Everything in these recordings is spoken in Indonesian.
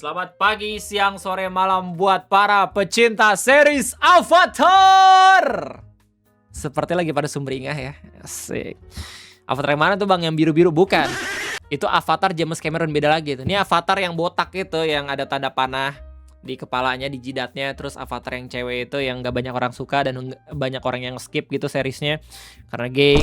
Selamat pagi, siang, sore, malam buat para pecinta series Avatar. Seperti lagi pada sumringah ya. Asik. Avatar yang mana tuh bang? Yang biru-biru? Bukan. Itu Avatar James Cameron, beda lagi tuh. Ini Avatar yang botak itu, yang ada tanda panah di kepalanya, di jidatnya. Terus Avatar yang cewek itu yang gak banyak orang suka dan banyak orang yang skip gitu seriesnya karena gay.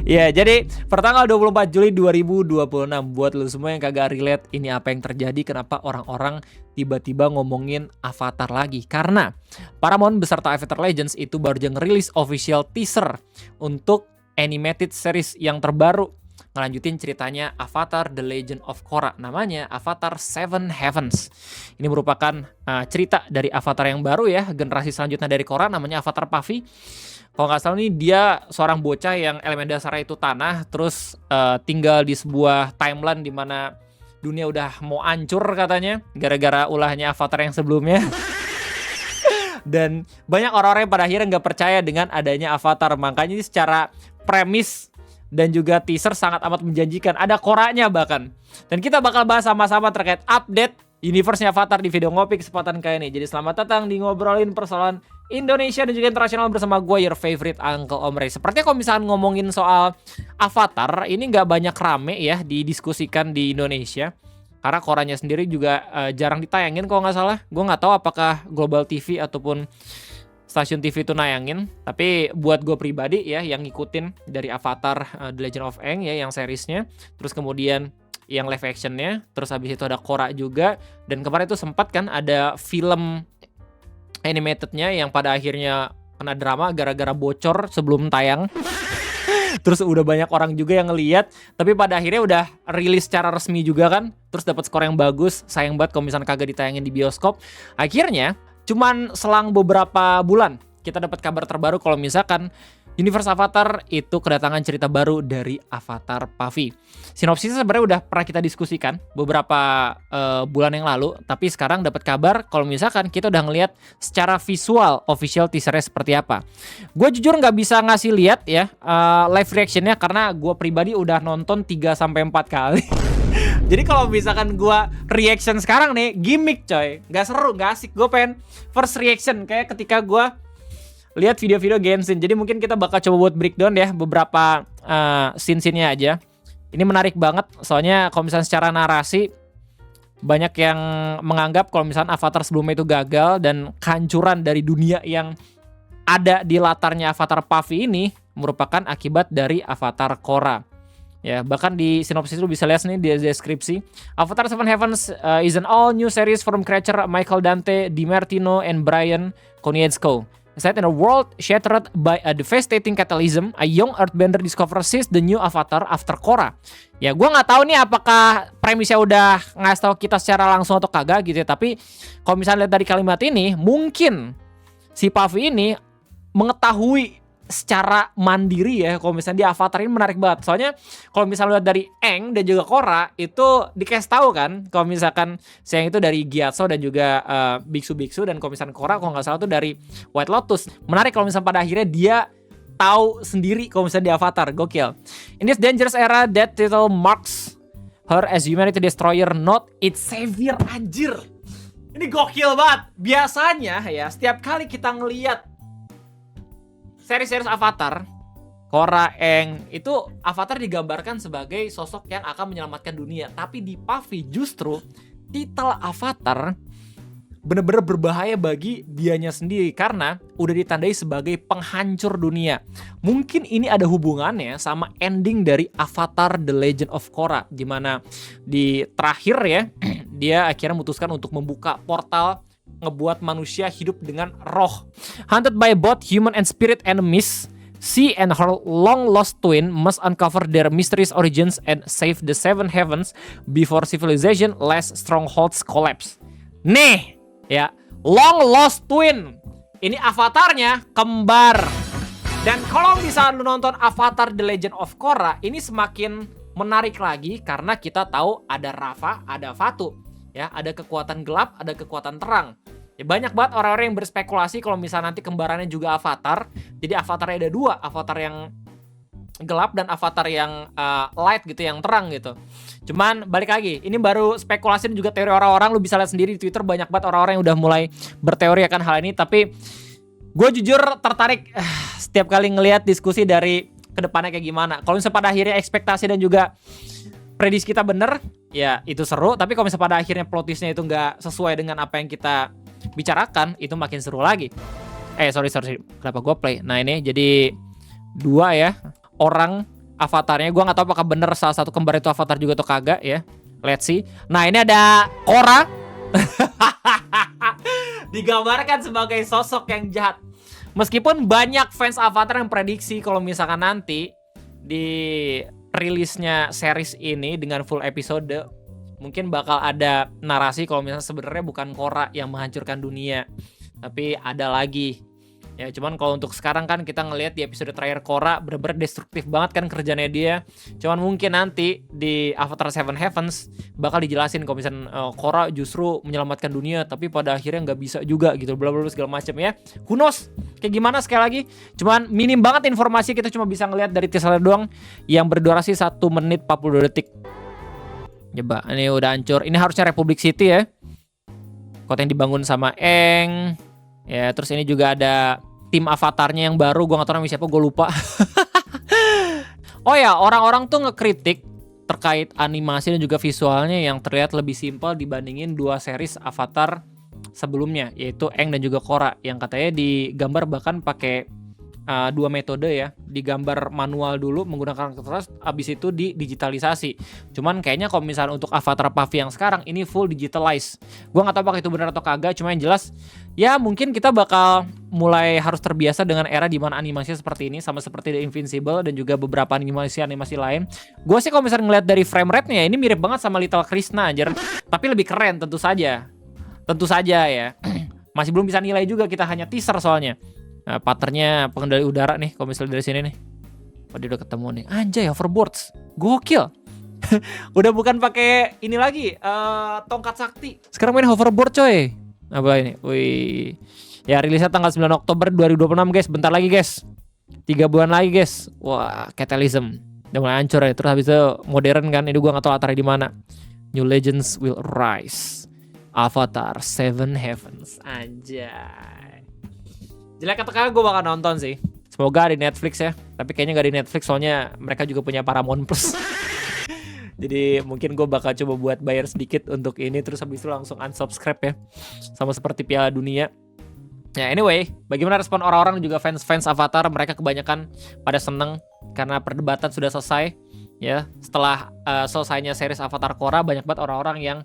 Ya, jadi pertanggal 24 Juli 2026 buat lu semua yang kagak relate ini apa yang terjadi, kenapa orang-orang tiba-tiba ngomongin Avatar lagi. Karena Paramount beserta Avatar Legends itu baru aja ngerilis official teaser untuk animated series yang terbaru. Ngelanjutin ceritanya Avatar The Legend of Korra, namanya Avatar Seven Heavens. Ini merupakan cerita dari Avatar yang baru ya, generasi selanjutnya dari Korra, namanya Avatar Pavi. Kalau nggak salah nih dia seorang bocah yang elemen dasarnya itu tanah, terus tinggal di sebuah timeline di mana dunia udah mau hancur katanya gara-gara ulahnya Avatar yang sebelumnya. Dan banyak orang-orang yang pada akhirnya nggak percaya dengan adanya Avatar, makanya ini secara premis dan juga teaser sangat amat menjanjikan. Ada Korranya bahkan. Dan kita bakal bahas sama-sama terkait update universe-nya Avatar di video ngopi kesempatan kali ini. Jadi selamat datang di ngobrolin persoalan Indonesia dan juga internasional bersama gue, your favorite Uncle Om Ray. Sepertinya kalau misalkan ngomongin soal Avatar, ini nggak banyak rame ya didiskusikan di Indonesia. Karena Korranya sendiri juga jarang ditayangin kalau nggak salah. Gue nggak tahu apakah Global TV ataupun stasiun TV itu nayangin. Tapi buat gue pribadi ya, yang ngikutin dari Avatar The Legend of Aang ya, yang seriesnya. Terus kemudian yang live actionnya. Terus habis itu ada Korra juga. Dan kemarin itu sempat kan ada film animatednya yang pada akhirnya kena drama gara-gara bocor sebelum tayang. Terus udah banyak orang juga yang ngeliat, tapi pada akhirnya udah rilis secara resmi juga kan. Terus dapat skor yang bagus. Sayang banget kalau misalnya kagak ditayangin di bioskop. Akhirnya cuman selang beberapa bulan kita dapat kabar terbaru kalau misalkan Universe Avatar itu kedatangan cerita baru dari Avatar Pavi. Sinopsisnya sebenarnya udah pernah kita diskusikan beberapa bulan yang lalu, tapi sekarang dapat kabar kalau misalkan kita udah ngelihat secara visual official teasernya seperti apa. Gue jujur nggak bisa ngasih lihat ya live reactionnya karena gue pribadi udah nonton 3-4 kali. Jadi kalau misalkan gue reaction sekarang nih, gimmick coy, nggak seru, nggak asik. Gue pengen first reaction kayak ketika gue lihat video-video Genshin. Jadi mungkin kita bakal coba buat breakdown ya beberapa scene-nya aja. Ini menarik banget soalnya kalau misalnya secara narasi banyak yang menganggap kalau misalnya Avatar sebelumnya itu gagal dan kehancuran dari dunia yang ada di latarnya Avatar Pavi ini merupakan akibat dari Avatar Korra. Ya, bahkan di sinopsis itu bisa lihat nih di deskripsi. Avatar Seven Heavens is an all new series from creator Michael Dante DiMartino and Brian Konietzko. Set in a world shattered by a devastating cataclysm, a young earthbender discovers the new avatar after Korra. Ya, gue nggak tahu nih apakah premisnya udah ngasih tahu kita secara langsung atau kagak gitu ya. Tapi kalau misalnya lihat dari kalimat ini, mungkin si Pavi ini mengetahui secara mandiri ya. Kalau misalnya di Avatar ini menarik banget. Soalnya kalau misalnya lihat dari Aang dan juga Korra itu dikasih tahu kan. Kalau misalkan Aang itu dari Gyatso dan juga biksu-biksu, dan kalau misalkan Korra kalau nggak salah tuh dari White Lotus. Menarik kalau misalnya pada akhirnya dia tahu sendiri kalau misalnya di Avatar. Gokil. In this dangerous era, that title marks her as humanity destroyer, not its savior. Anjir. Ini gokil banget. Biasanya ya setiap kali kita ngelihat seri-seri Avatar, Korra, Aang, itu Avatar digambarkan sebagai sosok yang akan menyelamatkan dunia. Tapi di Pavi justru titel Avatar benar-benar berbahaya bagi dianya sendiri karena udah ditandai sebagai penghancur dunia. Mungkin ini ada hubungannya sama ending dari Avatar The Legend of Korra, di mana di terakhir ya dia akhirnya memutuskan untuk membuka portal ngebuat manusia hidup dengan roh. Hunted by both human and spirit enemies, she and her long lost twin must uncover their mysterious origins and save the Seven Heavens before civilization last strongholds collapse. Nih, ya, long lost twin. Ini avatarnya kembar. Dan kalau misalnya lu nonton Avatar The Legend of Korra, ini semakin menarik lagi karena kita tahu ada Rafa, ada Fatu. Ya, ada kekuatan gelap, ada kekuatan terang. Ya, banyak banget orang-orang yang berspekulasi kalau misalnya nanti kembarannya juga Avatar. Jadi Avatarnya ada dua, Avatar yang gelap dan avatar yang light gitu, yang terang gitu. Cuman balik lagi, ini baru spekulasi dan juga teori orang-orang. Lu bisa lihat sendiri di Twitter banyak banget orang-orang yang udah mulai berteori akan hal ini. Tapi gue jujur tertarik setiap kali ngelihat diskusi dari kedepannya kayak gimana. Kalau misalnya pada akhirnya ekspektasi dan juga prediksi kita bener, ya itu seru. Tapi kalau misalnya pada akhirnya plot twistnya itu nggak sesuai dengan apa yang kita bicarakan, itu makin seru lagi. Sorry, kenapa gue play? Nah ini jadi 2 ya orang avatarnya. Gue nggak tahu apakah bener salah satu kembar itu avatar juga atau kagak ya. Let's see. Nah ini ada Korra digambarkan sebagai sosok yang jahat. Meskipun banyak fans Avatar yang prediksi kalau misalkan nanti di rilisnya series ini dengan full episode, mungkin bakal ada narasi kalau misalnya sebenarnya bukan Korra yang menghancurkan dunia, tapi ada lagi. Ya cuman kalau untuk sekarang kan kita ngelihat di episode terakhir Korra bener-bener destruktif banget kan kerjanya dia. Cuman mungkin nanti di Avatar Seven Heavens bakal dijelasin kalau misalnya Korra justru menyelamatkan dunia, tapi pada akhirnya nggak bisa juga gitu, bla bla bla segala macam ya. Who knows kayak gimana sekali lagi. Cuman minim banget informasi, kita cuma bisa ngelihat dari teaser doang yang berdurasi 1 menit 42 detik. Coba ini udah hancur. Ini harusnya Republic City ya. Kota yang dibangun sama Aang. Ya, terus ini juga ada tim avatarnya yang baru, gue gak tau namanya siapa, gue lupa. Oh ya, orang-orang tuh ngekritik terkait animasi dan juga visualnya yang terlihat lebih simpel dibandingin 2 series Avatar sebelumnya, yaitu Aang dan juga Korra, yang katanya digambar bahkan pakai 2 metode ya, digambar manual dulu menggunakan kertas, abis itu didigitalisasi. Cuman kayaknya kalau misalnya untuk Avatar Puffy yang sekarang ini full digitalize. Gue nggak tahu apakah itu benar atau kagak, cuma yang jelas ya mungkin kita bakal mulai harus terbiasa dengan era di mana animasinya seperti ini, sama seperti The Invincible dan juga beberapa animasi lain. Gue sih kalau misalnya ngeliat dari frame rate-nya, ini mirip banget sama Little Krishna anjir, tapi lebih keren tentu saja ya. Masih belum bisa nilai juga, kita hanya teaser soalnya. Nah, patternnya pengendali udara nih, kalau misalnya dari sini nih. Oh, dia udah ketemu nih. Anjay, hoverboards. Gokil. Udah bukan pakai ini lagi, tongkat sakti. Sekarang main hoverboard coy. Apa ini? Wih. Ya, rilisnya tanggal 9 Oktober 2026 guys. Bentar lagi guys. 3 bulan lagi guys. Wah, Catalysm. Udah mulai hancur ya. Terus habis itu modern kan. Ini gua gak tahu latarnya di mana. New Legends will rise. Avatar Seven Heavens. Anjay. Jelek atau kagak gue bakal nonton sih. Semoga di Netflix ya. Tapi kayaknya gak di Netflix, soalnya mereka juga punya Paramount Plus. Jadi mungkin gue bakal coba buat bayar sedikit untuk ini, terus habis itu langsung unsubscribe ya. Sama seperti Piala Dunia. Ya anyway, bagaimana respon orang-orang dan juga fans Avatar? Mereka kebanyakan pada seneng karena perdebatan sudah selesai. Ya, setelah selesainya series Avatar Korra, banyak banget orang-orang yang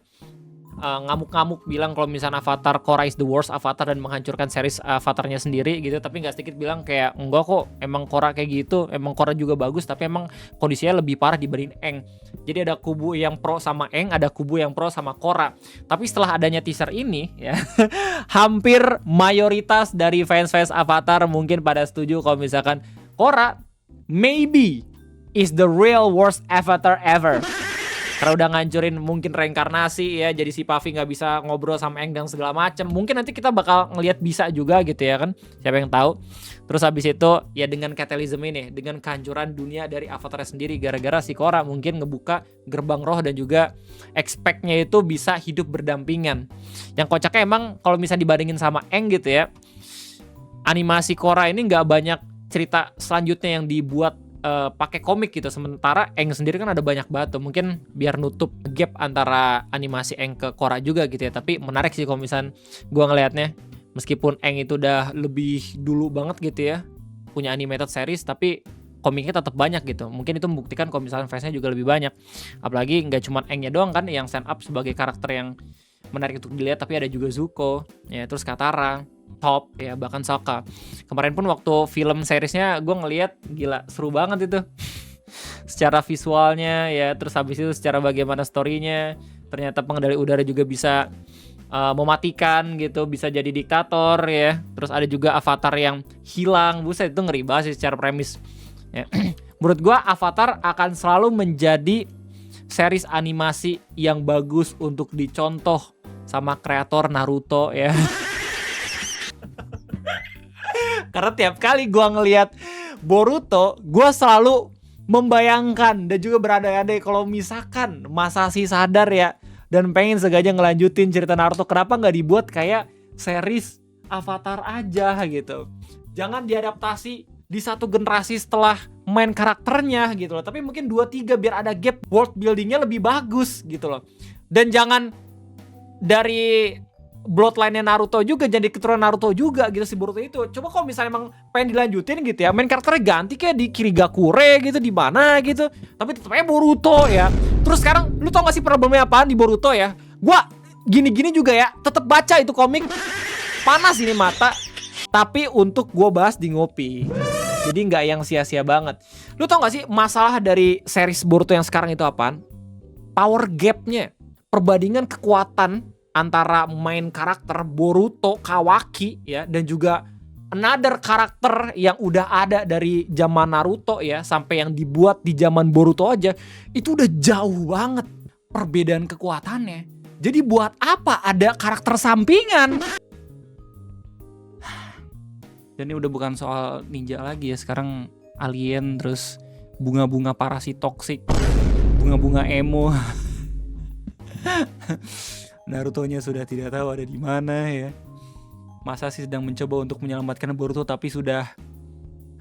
ngamuk-ngamuk bilang kalau misalnya Avatar Korra is the worst Avatar dan menghancurkan series Avatarnya sendiri gitu. Tapi nggak sedikit bilang kayak enggak kok, emang Korra kayak gitu, emang Korra juga bagus, tapi emang kondisinya lebih parah dibanding Aang. Jadi ada kubu yang pro sama Aang, ada kubu yang pro sama Korra. Tapi setelah adanya teaser ini ya, hampir mayoritas dari fans Avatar mungkin pada setuju kalau misalkan Korra maybe is the real worst Avatar ever. Karena udah ngancurin mungkin reinkarnasi ya, jadi si Puffy nggak bisa ngobrol sama Aang dan segala macam. Mungkin nanti kita bakal ngelihat bisa juga gitu ya kan, siapa yang tahu. Terus habis itu ya dengan Catalysm ini, dengan kehancuran dunia dari Avatar sendiri gara-gara si Korra mungkin ngebuka gerbang roh dan juga expect-nya itu bisa hidup berdampingan. Yang kocaknya emang kalau misalnya dibandingin sama Aang gitu ya, animasi Korra ini nggak banyak cerita selanjutnya yang dibuat pakai komik gitu. Sementara Aang sendiri kan ada banyak banget tuh. Mungkin biar nutup gap antara animasi Aang ke Korra juga gitu ya. Tapi menarik sih kalau misalnya gue ngelihatnya. Meskipun Aang itu udah lebih dulu banget gitu ya, punya animated series, tapi komiknya tetap banyak gitu. Mungkin itu membuktikan kalau misalnya fansnya juga lebih banyak. Apalagi nggak cuma Aangnya doang kan yang stand up sebagai karakter yang menarik untuk dilihat, tapi ada juga Zuko ya, terus Katara, Top ya, bahkan Sokka. Kemarin pun waktu film seriesnya gue ngelihat gila seru banget itu. Secara visualnya ya, terus habis itu secara bagaimana storynya, ternyata pengendali udara juga bisa mematikan gitu, bisa jadi diktator ya. Terus ada juga Avatar yang hilang. Buset, itu ngeri banget sih secara premis ya. Menurut gue Avatar akan selalu menjadi series animasi yang bagus untuk dicontoh sama kreator Naruto ya. Karena tiap kali gue ngelihat Boruto, gue selalu membayangkan dan juga berandai-andai kalau misalkan Masashi sadar ya dan pengen sengaja ngelanjutin cerita Naruto, kenapa nggak dibuat kayak series Avatar aja gitu. Jangan diadaptasi di satu generasi setelah main karakternya gitu loh, tapi mungkin 2-3 biar ada gap, world buildingnya lebih bagus gitu loh. Dan jangan dari bloodline-nya Naruto juga jadi keturunan Naruto juga gitu si Boruto itu. Coba kalau misalnya emang pengen dilanjutin gitu ya, main karakternya ganti kayak di Kirigakure gitu, di mana gitu, tapi tetep aja Boruto ya. Terus sekarang lu tau gak sih problemnya apaan di Boruto ya? Gua gini-gini juga ya tetep baca itu komik, panas ini mata, tapi untuk gua bahas di ngopi, jadi nggak yang sia-sia banget. Lu tau gak sih masalah dari series Boruto yang sekarang itu apaan? Power gapnya, perbandingan kekuatan antara main karakter Boruto Kawaki ya dan juga another karakter yang udah ada dari zaman Naruto ya sampai yang dibuat di zaman Boruto aja itu udah jauh banget perbedaan kekuatannya. Jadi buat apa ada karakter sampingan? Dan ini udah bukan soal ninja lagi ya, sekarang alien, terus bunga-bunga parasit toksik, bunga-bunga emo. Naruto-nya sudah tidak tahu ada di mana ya. Masashi sedang mencoba untuk menyelamatkan Boruto tapi sudah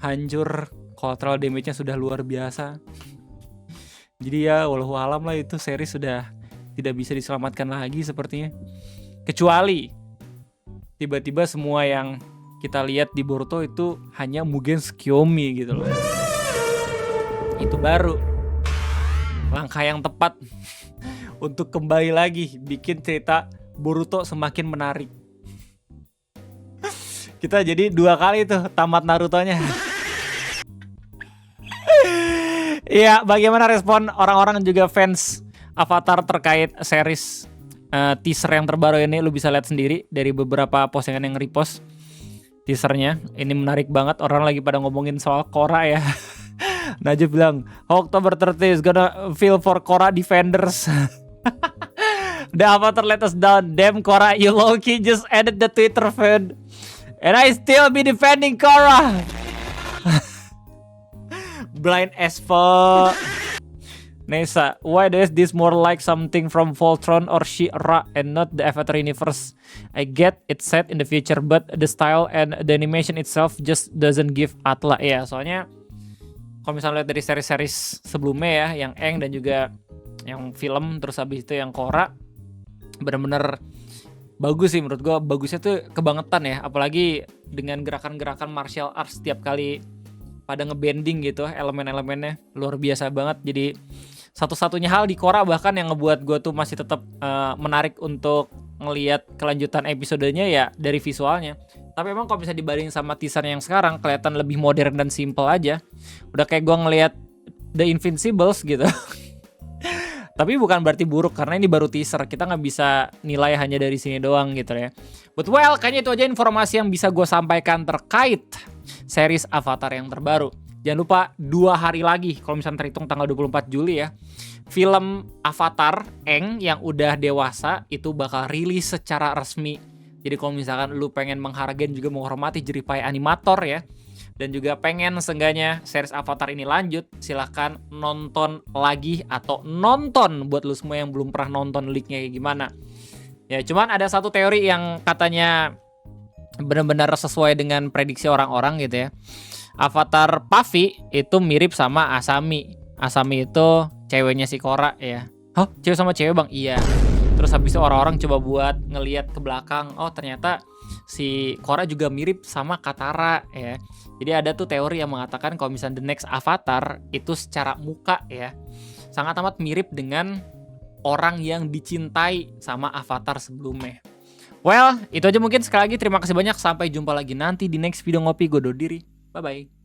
hancur, collateral damage-nya sudah luar biasa. Jadi ya wallahu alam lah, itu series sudah tidak bisa diselamatkan lagi sepertinya. Kecuali tiba-tiba semua yang kita lihat di Boruto itu hanya Mugen Tsukiyomi gitu loh. Itu baru langkah yang tepat untuk kembali lagi bikin cerita Boruto semakin menarik. Kita jadi 2 kali tuh tamat Naruto-nya. Iya, bagaimana respon orang-orang juga fans Avatar terkait series teaser yang terbaru ini? Lu bisa lihat sendiri dari beberapa postingan yang repost teasernya. Ini menarik banget, orang lagi pada ngomongin soal Korra ya. Najib bilang October 30 is gonna feel for Korra defenders. The Avatar let us down. Damn Korra, you low-key just added the Twitter feed and I still be defending Korra. Blind as fuck. Nesa, why does this more like something from Voltron or She-Ra and not the Avatar universe? I get it's set in the future but the style and the animation itself just doesn't give Atla. Ya, soalnya kalau misalnya lihat dari seri-series sebelumnya ya, yang Aang dan juga yang film, terus habis itu yang Korra, bener-bener bagus sih menurut gue. Bagusnya tuh kebangetan ya, apalagi dengan gerakan-gerakan martial arts setiap kali pada ngebending gitu, elemen-elemennya luar biasa banget. Jadi satu-satunya hal di Korra bahkan yang ngebuat gue tuh masih tetap menarik untuk ngelihat kelanjutan episodenya ya dari visualnya. Tapi emang kalau bisa dibanding sama teaser yang sekarang kelihatan lebih modern dan simple aja. Udah kayak gue ngelihat The Invincibles gitu. Tapi bukan berarti buruk karena ini baru teaser. Kita nggak bisa nilai hanya dari sini doang gitu ya. But well, kayaknya itu aja informasi yang bisa gue sampaikan terkait series Avatar yang terbaru. Jangan lupa 2 hari lagi, kalau misalnya terhitung tanggal 24 Juli ya, film Avatar Aang yang udah dewasa itu bakal rilis secara resmi. Jadi kalau misalkan lu pengen menghargai juga menghormati jeripaya animator ya, dan juga pengen seenggaknya series Avatar ini lanjut, silahkan nonton lagi atau nonton buat lu semua yang belum pernah nonton leaknya kayak gimana. Ya cuman ada satu teori yang katanya benar-benar sesuai dengan prediksi orang-orang gitu ya. Avatar Puffy itu mirip sama Asami. Asami itu ceweknya si Korra ya. Hah? Cewek sama cewek bang? Iya. Terus habis itu orang-orang coba buat ngelihat ke belakang. Oh ternyata si Korra juga mirip sama Katara ya. Jadi ada tuh teori yang mengatakan kalau misalnya the next Avatar itu secara muka ya sangat amat mirip dengan orang yang dicintai sama Avatar sebelumnya. Well, itu aja mungkin. Sekali lagi terima kasih banyak. Sampai jumpa lagi nanti di next video ngopi. Gue undur diri. Bye-bye.